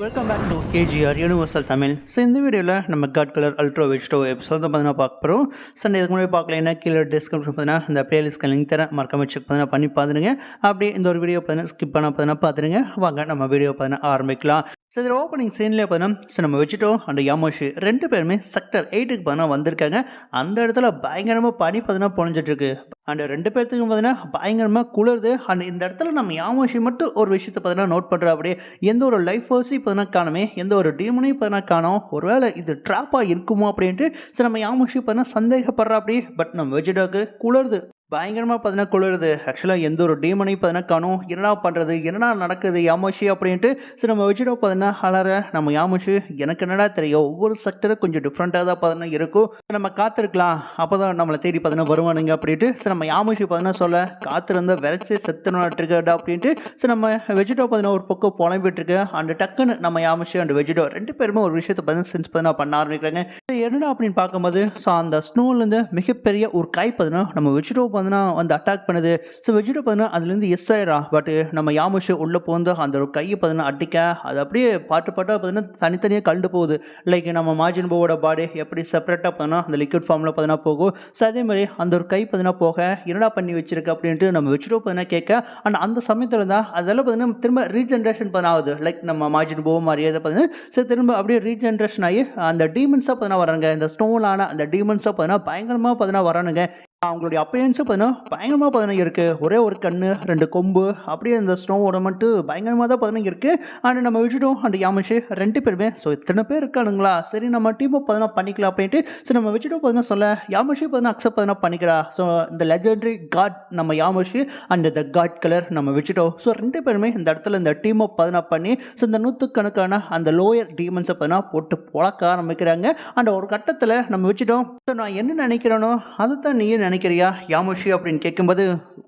Welcome back to KGR universal Tamil. So இந்த வீடியோவில் நம்ம காட் கலர் அல்ட்ரா வெஜ்டோ எபிசோட் தான் பார்த்தீங்கன்னா பார்க்க போகிறோம். சண்டே இதுக்கு முன்னாடி பார்க்கலைன்னா கீழே டிஸ்கிரிப்ஷன் பார்த்தீங்கன்னா இந்த பிளேலிஸ்ட் லிங்க் தரேன், மறக்காம செக் பார்த்தீங்கன்னா பண்ணி பார்த்துருங்க. அப்படி இந்த ஒரு வீடியோ பார்த்தீங்கன்னா ஸ்கிப் பண்ண பார்த்தீங்கன்னா பார்த்துருங்க. வாங்க நம்ம வீடியோ பார்த்தீங்கன்னா ஆரம்பிக்கலாம். ஸோ இதில் ஓப்பனிங் சீன்லேயே பார்த்தீங்கன்னா ஸோ நம்ம வெஜிடோ அண்ட் யாமோஷி 2 பேருமே செக்டர் 8க்கு பார்த்தீங்கன்னா வந்திருக்காங்க. அந்த இடத்துல பயங்கரமாக பனி பார்த்தீங்கன்னா பொழிஞ்சிட்ருக்கு. அண்ட் 2 பேர்த்துக்கும் பார்த்தீங்கன்னா பயங்கரமாக குளிருது. அண்ட் இந்த இடத்துல நம்ம யாமோஷி மட்டும் ஒரு விஷயத்தை பார்த்தீங்கன்னா நோட் பண்ணுறா. அப்படியே எந்த ஒரு லைஃப் ஃபோர்ஸையும் பார்த்தீங்கன்னா காணுமே, எந்த ஒரு டீமனையும் பார்த்தீங்கன்னா காணோம். ஒருவேளை இது ட்ராப்பாக இருக்குமோ அப்படின்ட்டு ஸோ நம்ம யாமோஷி பார்த்தீங்கன்னா சந்தேகப்படுறா. அப்படி பட் நம்ம வெஜிடோக்கு குளிருது, பயங்கரமாக பார்த்தீங்கன்னா குளிருது. ஆக்சுவலாக எந்த ஒரு டீமனையும் பார்த்தீங்கன்னா காணோம். என்னடா பண்ணுறது, என்னடா நடக்குது யாமோஷி அப்படின்ட்டு ஸோ நம்ம வெஜிடோ பார்த்தீங்கன்னா அலற. நம்ம யாமோஷி எனக்கு என்னடா தெரியும், ஒவ்வொரு செக்டரும் கொஞ்சம் டிஃப்ரெண்ட்டாக தான் பார்த்தீங்கன்னா இருக்கும், நம்ம காத்திருக்கலாம், அப்போ தான் நம்மளை தேடி பார்த்தீங்கன்னா வருவானுங்க அப்படின்ட்டு ஸோ நம்ம யாமோஷி பார்த்தீங்கன்னா சொல்ல. காத்திருந்த விரைச்சி செத்துனாட்ருக்கா அப்படின்ட்டு ஸோ நம்ம வெஜிடோ பார்த்தீங்கன்னா ஒரு பக்கம் புலம்பிட்டு இருக்கு. அண்ட் டக்குன்னு நம்ம யாமோஷி அண்ட் வெஜிடோ 2 பேருமே ஒரு விஷயத்தை பார்த்தீங்கன்னா சென்ஸ் பார்த்தீங்கன்னா பண்ண ஆரம்பிக்கிறாங்க. என்னடா அப்படின்னு பார்க்கும்போது ஸோ அந்த ஸ்னோலேருந்து மிகப்பெரிய ஒரு கை பார்த்தீங்கன்னா நம்ம வெஜிடோ பார்த்தீங்கன்னா வந்து அட்டாக் பண்ணுது. ஸோ வெஜிடோ பார்த்தீங்கன்னா அதுலேருந்து எஸ் ஆயிடா. பட் நம்ம யாமோஷி உள்ளே போந்து அந்த ஒரு கையை பார்த்தீங்கன்னா அடிக்க அது அப்படியே பாட்டு பாட்டாக பார்த்தீங்கன்னா தனித்தனியாக கலந்து போகுது. லைக் நம்ம மார்ஜின் போவோட பாடி எப்படி செப்பரேட்டாக பார்த்தீங்கன்னா அந்த லிக்விட் ஃபார்மில் பார்த்தீங்கன்னா போகும். ஸோ அதே மாதிரி அந்த ஒரு கை பார்த்தீங்கன்னா போக என்னடா பண்ணி வச்சிருக்கு அப்படின்ட்டு நம்ம வெஜிடோ பார்த்தீங்கன்னா கேட்க. அண்ட் அந்த சமயத்தில் தான் அதெல்லாம் பார்த்தீங்கன்னா திரும்ப ரீஜென்ரேஷன் பண்ண ஆகுது. லைக் நம்ம மார்ஜின் போவோ மாதிரியே பார்த்தீங்கன்னா ஸோ திரும்ப அப்படியே ரீஜென்ரேஷன் ஆகி அந்த டீமன்ஸாக பார்த்தீங்கன்னா வராங்க. இந்த ஸ்னோலான அந்த டீமன்ஸாக பார்த்தீங்கன்னா பயங்கரமாக பார்த்தீங்கன்னா வரானுங்க. அவங்களுடைய அப்பயன்ஸும் பார்த்தீங்கன்னா பயங்கரமாக பார்த்தீங்கன்னா இருக்குது. ஒரே ஒரு கண்ணு 2 கொம்பு அப்படியே இந்த ஸ்னோவோட மட்டும் பயங்கரமாக தான் பார்த்தீங்கன்னா இருக்குது. அண்ட் நம்ம விஜிடோ அண்ட் யாமோஷி 2 பேருமே ஸோ இத்தனை பேர் இருக்கானுங்களா, சரி நம்ம டீமை பார்த்தீங்கன்னா பண்ணிக்கலாம் அப்படின்ட்டு ஸோ நம்ம விஜிடோ பார்த்தீங்கன்னா சொல்ல. யாமோஷி பார்த்தீங்கன்னா அக்செப்ட் பார்த்தீங்கன்னா பண்ணிக்கிறா. ஸோ இந்த லெஜெண்டரி காட் நம்ம யாமோஷி அண்ட் த காட் கலர் நம்ம விஜிடோ ஸோ 2 பேருமே இந்த இடத்துல இந்த டீமை பார்த்தீங்கன்னா பண்ணி ஸோ இந்த நூற்றுக்கணக்கான அந்த லோயர் டீமன்ஸை பார்த்தீங்கன்னா போட்டு பொழக்க ஆரம்பிக்கிறாங்க. அண்ட் ஒரு கட்டத்தில் நம்ம விஜிடோ நான் என்ன நினைக்கிறேனோ அதைத்தான் நீயே நினைக்கிறியா யாமோஷி அப்படின்னு கேட்கும்போது,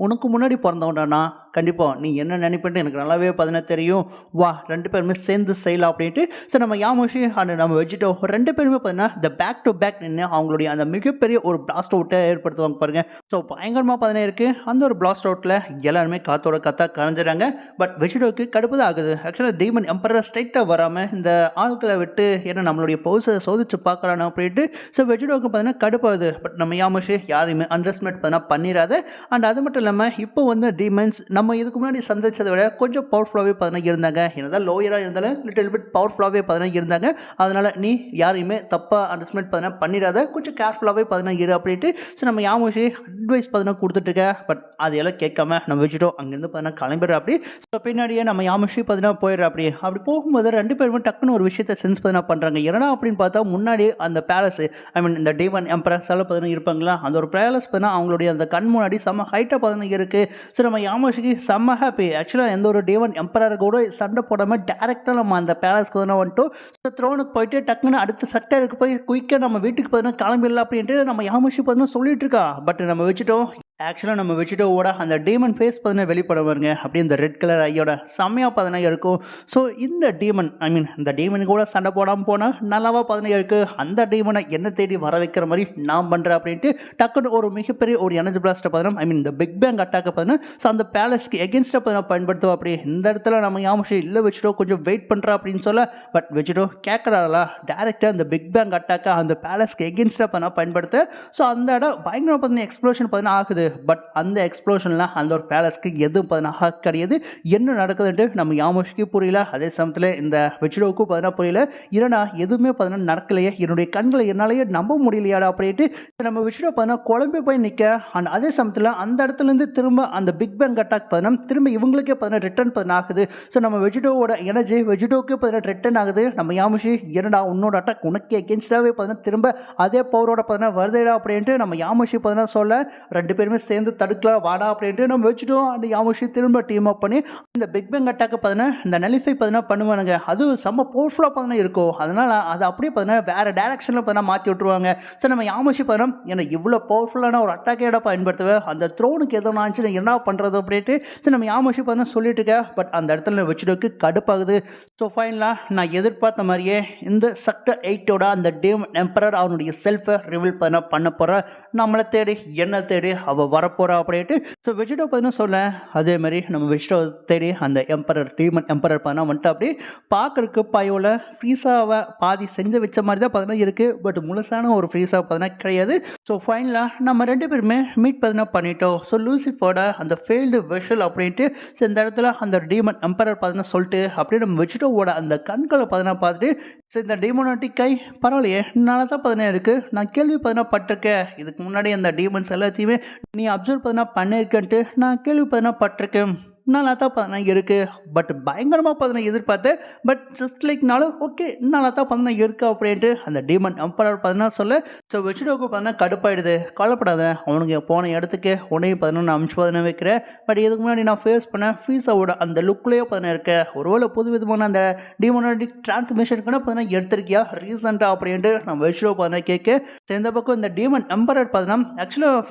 உனக்கு முன்னாடி பிறந்தவன்டானா, கண்டிப்பாக நீ என்ன நினைப்பேன்ட்டு எனக்கு நல்லாவே பார்த்தீங்கன்னா தெரியும், வா 2 பேருமே சேர்ந்து செய்யலாம் அப்படின்ட்டு ஸோ நம்ம யாமோஷி அண்ட் நம்ம வெஜிடோ 2 பேருமே பார்த்தீங்கன்னா இந்த பேக் டு பேக் நின்று அவங்களுடைய அந்த மிகப்பெரிய ஒரு பிளாஸ்ட் அவுட்டை ஏற்படுத்துவாங்க பாருங்க. ஸோ பயங்கரமாக பார்த்தீங்கன்னா இருக்குது. அந்த ஒரு பிளாஸ்ட் அவுட்டில் எல்லாருமே காத்தோட காத்தா கரைஞ்சிடறாங்க. பட் வெஜிடோக்கு கடுப்பு தான் ஆகுது. ஆக்சுவலாக டீமன் எம்பரர் ஸ்ட்ரைட்டாக வராமல் இந்த ஆட்களை விட்டு ஏன்னா நம்மளுடைய பவுசை சோதிச்சு பார்க்கறானு அப்படின்ட்டு ஸோ வெஜிடோக்கு பார்த்தீங்கன்னா கடுப்பாகுது. பட் நம்ம யாமோஷி யாரையுமே அண்டர்ஸ்டிமேட் பார்த்தீங்கன்னா பண்ணிடாத. அண்ட் அது மட்டும் இல்லாமல் இப்போ வந்து டீமன்ஸ் நம்ம இதுக்கு முன்னாடி சந்திச்சதை விட கொஞ்சம் பவர்ஃபுல்லாகவே பார்த்தீங்கன்னா இருந்தாங்க. என்னதான் லோயராக இருந்தாலும் லிட்டில் பிட் பவர்ஃபுல்லாகவே பார்த்தீங்கன்னா இருந்தாங்க. அதனால் நீ யாரையுமே தப்பாக அண்டர்ஸ்டிமேட் பார்த்தீங்கன்னா பண்ணிடாத, கொஞ்சம் கேர்ஃபுல்லாகவே பார்த்தீங்கன்னா இரு அப்படின்ட்டு ஸோ நம்ம யாமோஷி அட்வைஸ் பார்த்தீங்கன்னா கொடுத்துட்ருக்க. பட் அதையெல்லாம் கேட்காம நம்ம வெஜிடோ அங்கேருந்து பார்த்தீங்கன்னா கிளம்பிடுற. அப்படி ஸோ பின்னாடியே நம்ம யாமோஷி பார்த்தீங்கன்னா போயிடுற. அப்படி போகும்போது 2 பேருமே டக்குன்னு ஒரு விஷயத்தை சென்ஸ் பார்த்தீங்கன்னா பண்ணுறாங்க. என்னடா அப்படின்னு பார்த்தா முன்னாடி அந்த பேலஸ் ஐ மீன் இந்த டீமன் எம்பரர்ஸ் எல்லாம் பார்த்தீங்கன்னா இருப்பாங்களா, அந்த ஒரு பேலஸ் பார்த்தீங்கன்னா அவங்களுடைய அந்த கண் முன்னாடி செம்ம ஹைட்டாக பார்த்தீங்கன்னா இருக்குது. ஸோ நம்ம யாமோஷிக்கு செம்ம ஹாப்பி. ஆக்சுவலாக எந்த ஒரு டீமன் எம்பரர் கூட சண்டை போடாமல் டேரெக்டாக நம்ம அந்த பேலஸ்க்கு வந்து வந்துட்டோம். ஸோ த்ரோனுக்கு போயிட்டு டக்குன்னு அடுத்த செக்டருக்கு போய் குயிக்காக நம்ம வீட்டுக்கு பார்த்தீங்கன்னா கிளம்பிடலாம் அப்படின்ட்டு நம்ம யாமோஷி பார்த்தீங்கன்னா சொல்லிட்டு இருக்கா. பட் நம்ம வச்சுட்டோம். ஆக்சுவலாக நம்ம வெஜிடோவோட அந்த டீமன் ஃபேஸ் பார்த்தீங்கன்னா வெளிப்பட வருங்க. அப்படியே இந்த ரெட் கலர் ஐயோட செம்மையாக பார்த்தீங்கன்னா இருக்கும். ஸோ இந்த டீமன் ஐ மீன் இந்த டீமன் கூட சண்டை போடாமல் போனால் நல்லாவா பார்த்தீங்கன்னா இருக்குது. அந்த டீமனை என்ன தேடி வர வைக்கிற மாதிரி நான் பண்ணுறேன் அப்படின்ட்டு டக்குன்னு ஒரு மிகப்பெரிய ஒரு எனர்ஜி பிளாஸ்ட்டை பார்த்தீங்கன்னா ஐ மீன் இந்த பிக் பேங் அட்டாக்கை பார்த்தீங்கன்னா ஸோ அந்த பேலஸ்க்கு எகென்ஸ்டாக பார்த்தீங்கன்னா பயன்படுத்துவோம். அப்படி இந்த இடத்துல நம்ம யாமோஷி இல்லை வெஜிடோ கொஞ்சம் வெயிட் பண்ணுறா அப்படின்னு சொல்ல. பட் வெஜிடோ கேட்குறாங்களா டேரெக்டாக அந்த பிக் பேங் அட்டாக்கை அந்த பேலஸ்க்கு எகென்ஸ்டாக பார்த்தீங்கன்னா பயன்படுத்த. ஸோ அந்த இடம் பயங்கரமாக பார்த்தீங்கன்னா எக்ஸ்ப்ளோஷன் பார்த்தீங்கன்னா ஆகுது. பட் அந்த எக்ஸ்ப்ளோஷனில் அந்த ஒரு பேலஸ்க்கு எதுவும் பார்த்தீங்கன்னா கிடையாது. என்ன நடக்குதுன்ட்டு நம்ம யாமோஷிக்கு புரியல. அதே சமயத்தில் இந்த வெஜிடோவுக்கும் பார்த்தீங்கன்னா புரியல. இல்லைனா எதுவுமே பார்த்தீங்கன்னா நடக்கலையே, என்னுடைய கண்களை என்னாலேயே நம்ப முடியலையாடா அப்படின்ட்டு நம்ம வெஜிடோ பார்த்தீங்கன்னா குழம்பு போய் நிற்க. அண்ட் அதே சமயத்தில் அந்த இடத்துலேருந்து திரும்ப அந்த பிக் பேங் அட்டாக் பார்த்தீங்கன்னா திரும்ப இவங்களுக்கே பார்த்தீங்கன்னா ரிட்டர்ன் பார்த்தீங்கன்னா ஆகுது. ஸோ நம்ம வெஜிடோவோட எனர்ஜி வெஜிடோவுக்கு பார்த்தீங்கன்னா ரிட்டர்ன் ஆகுது. நம்ம யாமோஷி என்னடா உன்னோட அட்டாக் உனக்கு எகென்ஸ்டாகவே பார்த்தீங்கன்னா திரும்ப அதே பவரோட பார்த்தீங்கன்னா வருதேடா அப்படின்ட்டு நம்ம யாமோஷி பார்த்தீங்கன்னா சொல்ல. 2 பேருமே சேர்ந்து தடுக்கலாம் வாடா அப்படின்ட்டு நம்ம வச்சுட்டோம். அந்த யாமோஷி திரும்ப டீம் அப் பண்ணி இந்த பிக் பேங் அட்டாக் பார்த்தீங்கன்னா இந்த நலிஃபை பார்த்தீங்கன்னா பண்ணுவானுங்க. அது செம்ம பவர்ஃபுல்லாக பார்த்தீங்கன்னா இருக்கும். அதனால் அதை அப்படியே பார்த்தீங்கன்னா வேறு டேரக்ஷனில் பார்த்தீங்கன்னா மாற்றி விட்டுருவாங்க. ஸோ நம்ம யாமோஷி பார்த்தீங்கன்னா ஏன்னா இவ்வளோ பவர்ஃபுல்லான ஒரு அட்டாக்கேட பயன்படுத்துவேன், அந்த த்ரோனுக்கு எதோ ஆச்சுன்னா என்ன பண்ணுறது அப்படின்ட்டு ஸோ நம்ம யாமோஷி பார்த்தீங்கன்னா சொல்லிட்டு இருக்க. பட் அந்த இடத்துல வச்சுட்டு கடுப்பாகுது. ஸோ ஃபைனலாக நான் எதிர்பார்த்த மாதிரியே இந்த செக்டர் 8ஓட அந்த டீமன் எம்பரர் அவனுடைய செல்ஃபை ரிவீல் பண்ண போகிற. நம்மளை தேடி என்ன தேடி அவள் வரப்போறா அப்படின்ட்டு ஸோ வெஜிடோ பார்த்தீங்கன்னா சொல்ல அதே மாதிரி நம்ம வெஜிடோ தேடி அந்த எம்பரர் டீமன் எம்பரர் பார்த்தா வந்துட்டு அப்படியே பார்க்கறதுக்கு பயோல ஃப்ரீஸாவை பாதி செஞ்சு வச்ச மாதிரி தான் பார்த்தீங்கன்னா இருக்குது. பட் முழுசான ஒரு ஃப்ரீஸா பார்த்தீங்கன்னா கிடையாது. ஸோ ஃபைனலாக நம்ம 2 பேருமே மீட் பார்த்தீங்கன்னா பண்ணிட்டோம். ஸோ லூசிஃபோட அந்த ஃபெயில்டு வெஷல் அப்படின்ட்டு ஸோ இந்த இடத்துல அந்த டீமன் எம்பரர் பார்த்தீங்கன்னா சொல்லிட்டு அப்படியே நம்ம வெஜிடோவோட அந்த கண்களை பார்த்தீங்கன்னா பார்த்துட்டு ஸோ இந்த டீமோனாட்டிக் கை பரவாயில்லையே நல்லா தான் பார்த்தீங்கன்னா இருக்குது. நான் கேள்வி பார்த்தீங்கன்னா பட்டிருக்கேன். இதுக்கு முன்னாடி அந்த டீமன்ஸ் எல்லாத்தையுமே நீ அப்சர்வ் பார்த்தீங்கன்னா பண்ணியிருக்கேன்ட்டு நான் கேள்வி பார்த்தீங்கன்னா பட்டிருக்கேன். நல்லா தான் பார்த்தீங்கன்னா இருக்குது. பட் பயங்கரமாக பார்த்தீங்கன்னா எதிர்பார்த்தேன். பட் ஜஸ்ட் லைக்னாலும் ஓகே நல்லா தான் பார்த்தீங்கன்னா இருக்கு அப்படின்ட்டு அந்த டீமன் எம்பரர் பார்த்தீங்கன்னா சொல்ல ஸோ வெஜிடோவுக்கு பார்த்தீங்கன்னா கடுப்பாயிடுது. கவலைப்படாத அவனுங்க போன இடத்துக்கு உன்னையும் பார்த்தீங்கன்னா நான் அமுச்சு பார்த்தீங்கன்னா வைக்கிறேன். பட் இதுக்கு முன்னாடி நான் ஃபேஸ் பண்ண ஃபீஸாவோட அந்த லுக்லேயே பார்த்தீங்கன்னா இருக்கேன். ஒருவேளை புது விதமான அந்த டீமோனாட்டிக் டிரான்ஸ்மிஷனுக்குன்னு பார்த்தீங்கன்னா எடுத்திருக்கியா ரீசெண்டாக அப்படின்ட்டு நான் வெஜிடோ பார்த்தீங்கன்னா கேட்க ஸோ இந்த பக்கம் இந்த டீமன் எம்பரர் பார்த்தீங்கன்னா ஆக்சுவலாக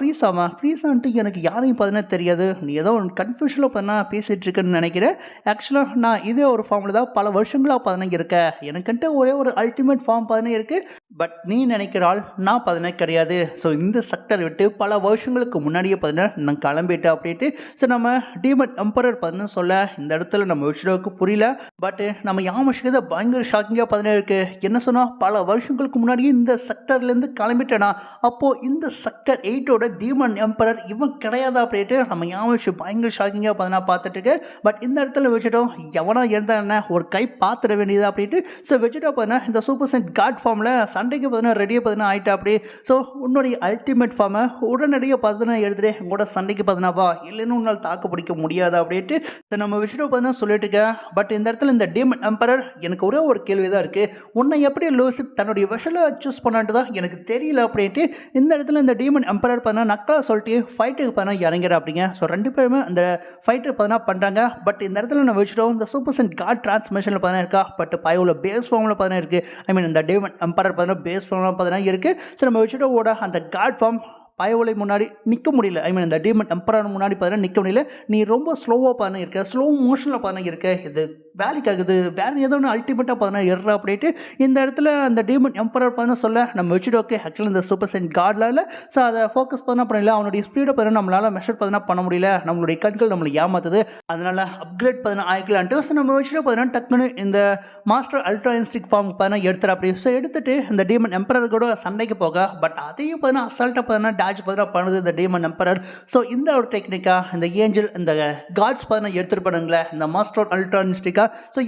ஃப்ரீஸான்ட்டு எனக்கு யாரையும் பார்த்தீங்கன்னா தெரியாது. நீ ஏதோ கன்ஃபியூஷனில் பார்த்தீங்கன்னா பேசிகிட்டு இருக்கேன்னு நினைக்கிறேன். ஆக்சுவலாக நான் இதே ஒரு ஃபார்மில் தான் பல வருஷங்களாக பார்த்தீங்கன்னா இருக்கேன். எனக்குன்ட்டு ஒரே ஒரு அல்டிமேட் ஃபார்ம் பார்த்தீங்கன்னா இருக்குது. பட் நீ நினைக்கிற ஆள் நான் பார்த்தீங்கன்னா கிடையாது. ஸோ இந்த செக்டர் விட்டு பல வருஷங்களுக்கு முன்னாடியே பார்த்தீங்கன்னா நான் கிளம்பிட்டேன் அப்படின்ட்டு ஸோ நம்ம டீமன் எம்பரர் பார்த்தீங்கன்னா சொல்ல இந்த இடத்துல நம்ம விஷயத்துக்கு புரியல. பட் நம்ம யாமஷிக்கு பயங்கர ஷாக்கிங்காக பார்த்தீங்கன்னா இருக்குது. என்ன சொன்னால் பல வருஷங்களுக்கு முன்னாடியே இந்த செக்டர்லேருந்து கிளம்பிட்டேனா அப்போது இந்த செக்டர் 8ஓட டீமன் எம்பரர் இவன் கிடையாதா அப்படின்ட்டு நம்ம யாமஷி பயங்கர ஷாக்கிங்காக பார்த்தீங்கன்னா பார்த்துட்டு இருக்கு. பட் இந்த இடத்துல வச்சுட்டோம் எவனா இருந்தா என்ன ஒரு கை பார்த்துட வேண்டியது அப்படின்ட்டு ஸோ வச்சுட்டா பார்த்தீங்கன்னா இந்த சூப்பர் சென்ட் காட் ஃபார்மில் சண்டைக்கு பார்த்தீங்கன்னா ரெடியாக பார்த்தீங்கன்னா ஆகிட்டா அப்படி ஸோ உன்னுடைய அல்டிமேட் ஃபார்மை உடனடியாக பார்த்தீங்கன்னா எழுதுறேன் உங்களோட சண்டைக்கு பார்த்தீங்கன்னாப்பா இல்லைன்னு உன்னால் தாக்கு பிடிக்க முடியாது அப்படின்ட்டு ஸோ நம்ம விஷயம் பார்த்தீங்கன்னா சொல்லிட்டு இருக்கேன். பட் இந்த இடத்துல இந்த டீமன் எம்பரர் எனக்கு ஒரே ஒரு கேள்வி தான் இருக்குது. உன்னை எப்படி லூசிப் தன்னுடைய விஷலை சூஸ் பண்ணான்ட்டு தான் எனக்கு தெரியல அப்படின்ட்டு இந்த இடத்துல இந்த டீமன் எம்பரர் பார்த்தீங்கன்னா நக்கலா சொல்லிட்டு ஃபைட்டுக்கு பார்த்தீங்கன்னா இறங்கிற அப்படிங்க. ஸோ 2 பேருமே அந்த ஃபைட்டு பார்த்தீங்கன்னா பண்ணுறாங்க. பட் இந்த இடத்துல நம்ம வச்சுட்டோம் இந்த சூப்பர் சென்ட் காட் டிரான்ஸ்மிஷனில் பார்த்தீங்கன்னா இருக்கா. பட் பயோவில் பேஸ் ஃபார்மில் பார்த்தீங்கன்னா இருக்குது. ஐ மீன் இந்த டீமன் எம்பரர் பார்த்தீங்கன்னா பேஸ் ஃபார்மில் பார்த்தீங்கன்னா இருக்குது. ஸோ நம்ம வச்சுட்டோட அந்த காட் ஃபார்ம் பயவுலை முன்னாடி நிற்க முடியல. ஐ மீன் இந்த டீமன் எம்பரர் முன்னாடி பார்த்தீங்கன்னா நிற்க முடியல. நீ ரொம்ப ஸ்லோவாக பார்த்தீங்கன்னா இருக்க ஸ்லோ மோஷனில் பார்த்தீங்கன்னா இருக்க இது வேலைக்கு ஆகுது வேறு ஏதோ ஒன்று அல்டிமேட்டாக பார்த்தீங்கன்னா எட்ரா அப்படின்ட்டு இந்த இடத்துல அந்த டீமன் எம்பரர் பார்த்தீங்கன்னா சொல்ல நம்ம வச்சுட்டு ஓகே ஆக்சுவலாக இந்த சூப்பர் சென்ட் கார்டில் ஸோ அதை ஃபோக்கஸ் பண்ண பண்ணல அவனுடைய ஸ்பீடை பார்த்தீங்கன்னா நம்மளால் மெஷர் பார்த்தீங்கன்னா பண்ண முடியல. நம்மளுடைய கண்கள் நம்மளை ஏமாத்துது. அதனால் அப்கிரேட் பார்த்தீங்கன்னா ஆகிக்கலான்ட்டு ஸோ நம்ம வச்சுட்டு பார்த்தீங்கன்னா டக்குன்னு இந்த மாஸ்டர் அல்ட்ரா இன்ஸ்டிக் ஃபார்ம் பார்த்தீங்கன்னா எடுத்துகிற அப்படி ஸோ எடுத்துகிட்டு இந்த டீமன் எம்பரர் கூட சண்டைக்கு போக பட் அதையும் பார்த்தீங்கன்னா அசால்ட்டாக பார்த்தீங்கன்னா டாஜ் பார்த்தீங்கன்னா பண்ணுது இந்த டீமன் எம்பரர். ஸோ இந்த ஒரு டெக்னிக்காக இந்த ஏஞ்சல் இந்த காட்ஸ் பார்த்தீங்கன்னா எடுத்துகிட்டு பண்ணுங்களேன் இந்த மாஸ்டர் அல்ட்ரா இன்ஸ்டிக்காக ஸோ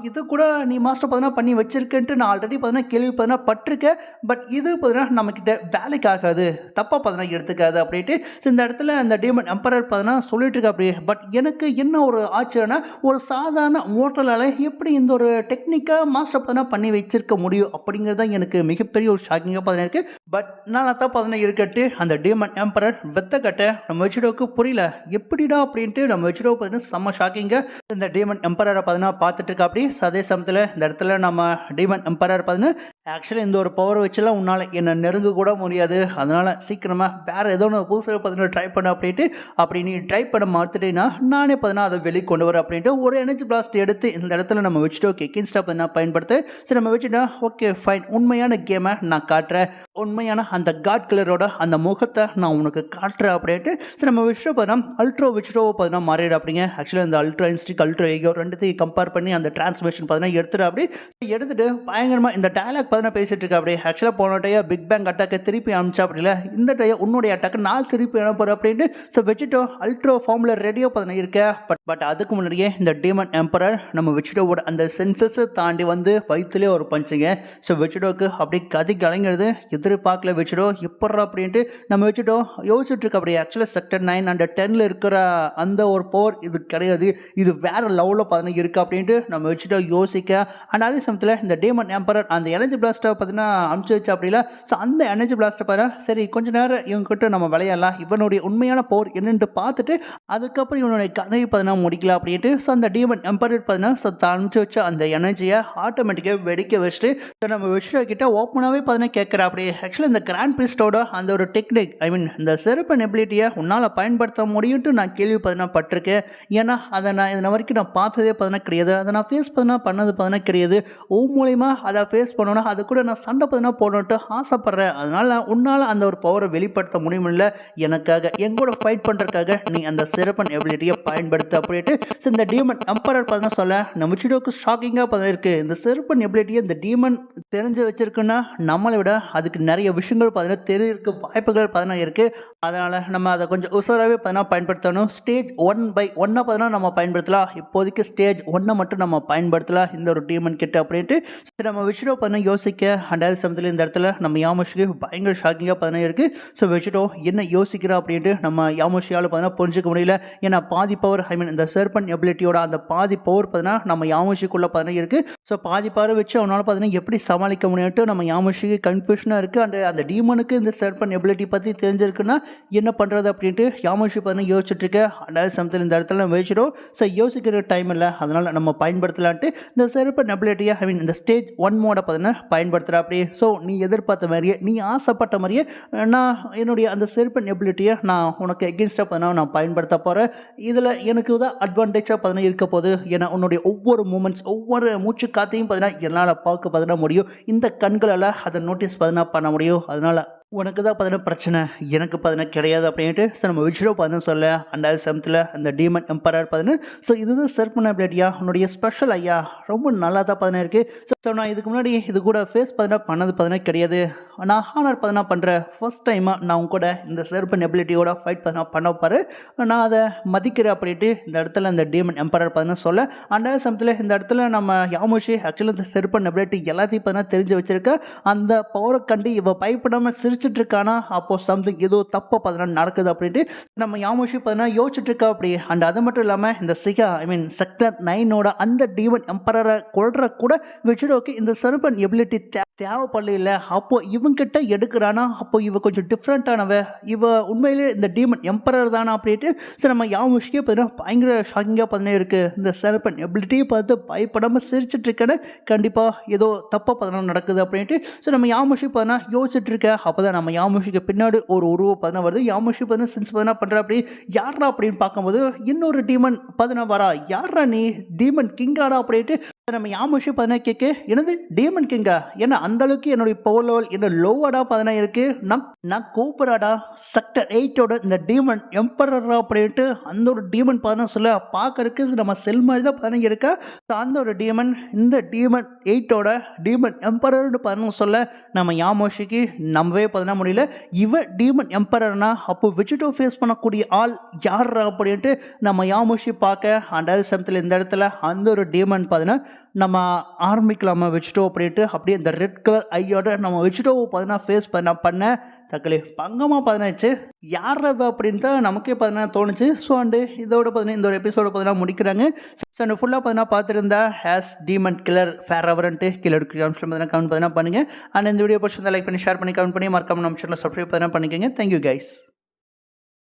இது கூட நீ மாஸ்டர் பார்த்தீங்கன்னா பண்ணி வச்சிருக்கேன்ட்டு நான் ஆல்ரெடி பார்த்தீங்கன்னா கேள்வி பார்த்தீங்கன்னா பட்டிருக்கேன். பட் இது பார்த்தீங்கன்னா நம்மக்கிட்ட வேலைக்கு ஆகாது தப்பாக பார்த்தீங்கன்னா எடுத்துக்காது அப்படின்ட்டு ஸோ இந்த இடத்துல அந்த டீமன் எம்பரர் பார்த்தீங்கன்னா சொல்லிட்டு இருக்க அப்படி. பட் எனக்கு என்ன ஒரு ஆச்சரியம்னா ஒரு சாதாரண மோட்டலால் எப்படி இந்த ஒரு டெக்னிக்காக மாஸ்டர் பார்த்தீங்கன்னா பண்ணி வச்சிருக்க முடியும் அப்படிங்கிறது தான் எனக்கு மிகப்பெரிய ஒரு ஷாக்கிங்காக பார்த்தீங்கன்னா இருக்குது. பட் நல்லா தான் பார்த்தீங்கன்னா இருக்கட்டு அந்த டீமன் எம்பரர் வெத்த கட்ட நம்ம வச்சுடோக்கு புரியல எப்படிடா அப்படின்ட்டு நம்ம வச்சுடோ பார்த்தீங்கன்னா செம்ம ஷாக்கிங்காக இந்த டீமன் எம்பரரை பார்த்தீங்கன்னா பார்த்துட்டு இருக்கா அப்படி. அதே சமயத்தில் இந்த இடத்துல நம்ம டீமன் எம்பரர் பார்த்தீங்கன்னா ஆக்சுவலி இந்த ஒரு பவர் வச்சுலாம் உன்னால் என்னை நெருங்க கூட முடியாது. அதனால் சீக்கிரமாக வேறு ஏதோ ஒன்று புதுசாக பார்த்தீங்கன்னா ட்ரை பண்ண அப்படின்ட்டு அப்படி நீ ட்ரை பண்ண மாற்றிட்டீங்கன்னா நானே பார்த்தீங்கன்னா அதை வெளியே கொண்டு வரேன் அப்படின்ட்டு ஒரு எனர்ஜி பிளாஸ்ட் எடுத்து இந்த இடத்துல நம்ம வச்சுட்டு ஓகே கின்ஸ்டாக பார்த்தீங்கன்னா பயன்படுத்து. சரி நம்ம வச்சுட்டா ஓகே ஃபைன் உண்மையான கேமை நான் காட்டுறேன். உண்மையான அந்த காட் கிளரோட அந்த முகத்தை நான் உனக்கு காட்டுறேன் அப்படின்ட்டு சரி நம்ம விஷயம் பார்த்தீங்கன்னா அல்ட்ரோ விச்ரோவை பார்த்தீங்கன்னா மாறிடு அப்படிங்க. ஆக்சுவலாக இந்த அல்ட்ரா இன்ஸ்டிக் அல்ட்ரா ஏகோ ரெண்டுத்தையும் கம்பேர் பண்ணி அந்த டிரான்ஸ்மிஷன் பார்த்தீங்கன்னா எடுத்துட்டு அப்படி எடுத்துட்டு பயங்கரமாக இந்த டயலாக் பார்த்தீங்கன்னா பேசிட்டு இருக்கா அப்படி. ஆக்சுவலாக போன டைம் பிக் பேங் அட்டாக்கை திருப்பி அனுப்பிச்சா அப்படி இல்லை இந்த டைம் உன்னுடைய அட்டாக்கை நான் திருப்பி அனுப்புறேன் அப்படின்ட்டு ஸோ வச்சுட்டோ அல்ட்ரோ ஃபார்மில் ரெடியாக பார்த்தீங்கன்னா இருக்கேன். பட் அதுக்கு முன்னாடியே இந்த டீமன் எம்பரர் நம்ம வச்சுட்டோட அந்த சென்சஸை தாண்டி வந்து வயிற்றுலேயே ஒரு பஞ்சுங்க. ஸோ வச்சுட்டோக்கு அப்படி கதை கலைங்கிறது எதிர்பார்க்கல வச்சுட்டோ எப்பட்றா அப்படின்ட்டு நம்ம வச்சுட்டோ யோசிச்சுட்டு இருக்க அப்படி. ஆக்சுவலாக செக்டர் 9 அண்ட் 10 இருக்கிற அந்த ஒரு பவர் இது கிடையாது இது வேறு லெவலில் பார்த்தீங்கன்னா இருக்குது அப்படின்ட்டு நம்ம வச்சுட்டோ யோசிக்க. அண்ட் அதே சமயத்தில் இந்த டீமன் எம்பரர் அந்த எனர்ஜி பிளாஸ்ட்டை பார்த்தீங்கன்னா அனுப்பிச்சு வச்சு அப்படில ஸோ அந்த எனர்ஜி பிளாஸ்ட்டை பாரு சரி கொஞ்ச நேரம் இவங்ககிட்ட நம்ம விளையாடலாம் இவனுடைய உண்மையான பவர் என்னென்று பார்த்துட்டு அதுக்கப்புறம் இவனுடைய கதையை பார்த்தீங்கன்னா முடிக்கலாம் அப்படின்ட்டு ஸோ அந்த டீமன் எம்பரர் பார்த்தீங்கன்னா ஸோ அனுப்பிச்சு வச்ச அந்த எனர்ஜியை ஆட்டோமேட்டிக்காக வெடிக்க வச்சுட்டு ஸோ நம்ம வச்சுட்டோ கிட்ட ஓப்பனாகவே பார்த்தீங்கன்னா கேட்குற அப்படி. ஆக்சுவலி இந்த கிராண்ட் பிரிஸ்டோட அந்த ஒரு டெக்னிக் ஐ மீன் இந்த செருப்பன் எபிலிட்டியை உன்னால் பயன்படுத்த முடியும்ட்டு நான் கேள்வி பார்த்தீங்கன்னா பட்டிருக்கேன். ஏன்னா அதை நான் இதன வரைக்கும் நான் பார்த்ததே பார்த்தீங்கன்னா கிடையாது. அதை நான் ஃபேஸ் பண்ணால் பண்ணது பார்த்தீங்கன்னா கிடையாது. மூலியமாக அதை ஃபேஸ் பண்ணோன்னா அது கூட நான் சண்டை பார்த்தீங்கன்னா போடணுன்ட்டு ஆசைப்படுறேன். அதனால உன்னால அந்த ஒரு பவரை வெளிப்படுத்த முடியுமில்ல, எனக்காக என் கூட ஃபைட் பண்ணுறதுக்காக நீ அந்த சிறப்பன் எபிலிட்டியை பயன்படுத்து அப்படின்ட்டு இந்த டீமன் எம்பரர் பார்த்தீங்கன்னா சொல்ல நம்ம விச்சிடோக்கு ஷாக்கிங்காக பார்த்தா இருக்கு. இந்த சிறப்பன் எபிலிட்டியை இந்த டீமன் தெரிஞ்சு வச்சிருக்குன்னா நம்மளை விட அதுக்கு நிறைய விஷயங்கள் பார்த்தீங்கன்னா தெரியறதுக்கு வாய்ப்புகள் பார்த்தீங்கன்னா இருக்கு. அதனால நம்ம அதை கொஞ்சம் உஷாராகவே பார்த்தீங்கன்னா பயன்படுத்தணும். ஸ்டேஜ் 1/1 பார்த்தீங்கன்னா நம்ம பயன்படுத்தலாம். இப்போதைக்கு ஸ்டேஜ் 1 மட்டும் நம்ம பயன்படுத்தலாம் இந்த ஒரு டீமன் கிட்ட அப்படின்ட்டு நம்ம விச்சிடோ பார்த்தீங்கன்னா யோசிக்க அண்டாத சமயத்தில் இந்த இடத்துல நம்ம யாமோஷிக்கு பயங்கர ஷாக்கிங்காக பார்த்தீங்கன்னா இருக்கு. ஸோ விச்சிடோ என்ன யோசிக்கிறா அப்படின்ட்டு நம்ம யாமோஷியால் பார்த்தீங்கன்னா புரிஞ்சுக்க முடியல. ஏன்னா பாதி பவர் இந்த சர்பன் எபிலிட்டியோட அந்த பாதி பவர் பார்த்தீங்கன்னா நம்ம யாமோஷிக்குள்ள பார்த்தீங்கன்னா இருக்கு. ஸோ பாதி பவர் வச்சு அவனால் பார்த்தீங்கன்னா எப்படி சமாளிக்க முடியும்ட்டு நம்ம யாமோஷிக்கு கன்ஃபியூஷனாக இருக்குது. அந்த டீமனுக்கு இந்த சர்பன் எபிலிட்டி பற்றி தெரிஞ்சிருக்குன்னா என்ன பண்ணுறது அப்படின்ட்டு யாமோஷி பார்த்தீங்கன்னா யோசிச்சுட்டு இருக்க அண்டாத சமயத்தில் இந்த இடத்துல விச்சிடோ ஸோ யோசிக்கிற டைம் இல்லை, அதனால் நம்ம பயன்படுத்தலான்ட்டு இந்த சர்பன் எபிலிட்டியை இந்த ஸ்டேஜ் 1 மோட பார்த்தீங்கன்னா பயன்படுத்துகிறா அப்படி. ஸோ நீ எதிர்பார்த்த மாதிரியே நீ ஆசைப்பட்ட மாதிரியே நான் என்னுடைய அந்த சர்பன் எபிலிட்டியை நான் உனக்கு எகென்ஸ்டாக பார்த்தீங்கன்னா நான் பயன்படுத்த போகிறேன். இதில் எனக்கு தான் அட்வான்டேஜாக பார்த்தீங்கன்னா இருக்க போகுது. ஏன்னா உன்னுடைய ஒவ்வொரு மூமெண்ட்ஸ் ஒவ்வொரு மூச்சு காத்தையும் பார்த்தீங்கன்னா என்னால் பார்க்க பார்த்தீங்கன்னா முடியும். இந்த கண்களால் அதை நோட்டீஸ் பார்த்தீங்கன்னா பண்ண முடியும். அதனால் உனக்கு தான் பார்த்தீங்கன்னா பிரச்சனை, எனக்கு பார்த்தீங்கன்னா கிடையாது அப்படின்ட்டு நம்ம விச்சிடோ பார்த்தீங்கன்னா சொல்ல அண்டாவது சமயத்தில் அந்த டீமன் எம்பரர் பார்த்தீங்கன்னா ஸோ இதுதான் சர்பன் எபிலிட்டியா உன்னுடைய ஸ்பெஷல் ஐயா, ரொம்ப நல்லா தான் பார்த்தீங்கன்னா இருக்குது. ஸோ நான் இதுக்கு முன்னாடி இது கூட ஃபேஸ் பார்த்தீங்கன்னா பண்ணது பார்த்தீங்கன்னா கிடையாது. நான் ஹானர் பார்த்தீங்கன்னா பண்ணுறேன் ஃபர்ஸ்ட் டைமாக நான் உங்க கூட இந்த சர்பன் எபிலிட்டியோட ஃபைட் பார்த்தீங்கன்னா பண்ண பாரு, நான் அதை மதிக்கிறேன் அப்படின்ட்டு இந்த இடத்துல இந்த டீமன் எம்பரர் பார்த்தீங்கன்னா சொல்ல அண்டாவது சமயத்தில் இந்த இடத்துல நம்ம யாமோஷி ஆக்சுவலாக இந்த சர்பன் எபிலிட்டி எல்லாத்தையும் பார்த்தீங்கன்னா தெரிஞ்சு வச்சிருக்க. அந்த பவரை கண்டு இவ பயப்படாமல் சிரிச்சுட்டு இருக்கானா, அப்போ சம்திங் ஏதோ தப்பா பார்த்தீங்கன்னா நடக்குது அப்படின்ட்டு நம்ம யாமோஷி பார்த்தீங்கன்னா யோசிச்சுட்டு இருக்கா அப்படி. அண்ட் அது மட்டும் இல்லாமல் இந்த சிகா செக்டர் 9ஓட அந்த டீமன் எம்பரரை கொள்ற கூட விச்சிடோக்கு இந்த சர்பன் எபிலிட்டி தேவைப்படல. அப்போ இவங்கிட்ட எடுக்கிறானா, அப்போ இவ கொஞ்சம் டிஃப்ரெண்ட்டானவ, இவ உண்மையிலே இந்த டீமன் எம்பரர் தானா அப்படின்ட்டு சரி நம்ம யாமோஷிக்கே பார்த்தீங்கன்னா பயங்கர ஷாக்கிங்காக பார்த்தீங்கன்னா இருக்கு. இந்த சர்பன் எபிலிட்டியை பார்த்து பயப்படாமல் சிரிச்சுட்டு இருக்கேன்னு கண்டிப்பாக ஏதோ தப்பாக பார்த்தீங்கன்னா நடக்குது அப்படின்ட்டு ஸோ நம்ம யாமோஷி பார்த்தீங்கன்னா யோசிச்சுட்டு இருக்க. அப்போ தான் நம்ம யாமோஷிக்கு பின்னாடி ஒரு உருவம் பார்த்தீங்கன்னா வருது. யாமோஷி பார்த்தீங்கன்னா சென்ஸ் பார்த்தீங்கன்னா பண்ணுறா அப்படி. யாரா அப்படின்னு பார்க்கும்போது இன்னொரு டீமன் பார்த்தீங்கன்னா வரா. யாரா நீ, டீமன் கிங்காடா அப்படின்ட்டு நம்ம யாமோஷி பார்த்தீங்கன்னா கேட்க, என்னது டீமன் கிங்கா, ஏன்னா அந்த அளவுக்கு என்னுடைய பவர் லெவல் என்ன லோவாடா பார்த்தீங்கன்னா இருக்கு. நான் கூப்பிடாடா செக்டர் 8ஓட இந்த டீமன் எம்பரரா அப்படின்ட்டு அந்த ஒரு டீமன் பார்த்தீங்கன்னா சொல்ல பார்க்கறதுக்கு நம்ம செல் மாதிரி தான் பார்த்தீங்கன்னா இருக்கா. ஸோ அந்த ஒரு டீமன் இந்த டீமன் 8ஓட டீமன் எம்பரர்னு பார்த்தீங்கன்னா சொல்ல நம்ம யாமோஷிக்கு நம்பவே பார்த்தீங்கன்னா முடியல. இவ டீமன் எம்பரர்னா அப்போ விச்சிடோ ஃபேஸ் பண்ணக்கூடிய ஆள் யாரா அப்படின்ட்டு நம்ம யாமோஷி பார்க்க அண்டாவது சமயத்தில் இந்த இடத்துல அந்த ஒரு டீமன் பார்த்தீங்கன்னா நம்ம ஆரம்பிக்கலாமா விச்சிடோ அப்படின்ட்டு அப்படியே இந்த ரெட் கலர் ஐயோட நம்ம விச்சிடோ பார்த்தீங்கன்னா ஃபேஸ் பண்ண தக்களி பங்கமாக பதினாச்சு யார் அப்படின்னு தான் நமக்கே பார்த்தீங்கன்னா தோணுச்சு. ஸோ அண்டு இதோட பார்த்தீங்கன்னா இந்த ஒரு எபிசோட பார்த்தீங்கன்னா முடிக்கிறாங்க. ஸோ அந்த ஃபுல்லாக பார்த்தீங்கன்னா பார்த்துருந்தா ஹேஸ் டீமன் கில்லர் ஃபேர் அவரன்ட்டு கீழே பார்த்தீங்கன்னா கமெண்ட் பார்த்தீங்கன்னா பண்ணுங்கள். அண்ட் இந்த வீடியோ பிடிச்சிருந்தா லைக் பண்ணி ஷேர் பண்ணி கமெண்ட் பண்ணி மறக்காம நம்ம சேனலை சப்ஸ்கிரைப் பார்த்தீங்கன்னா பண்ணிக்கோங்க. Thank you guys.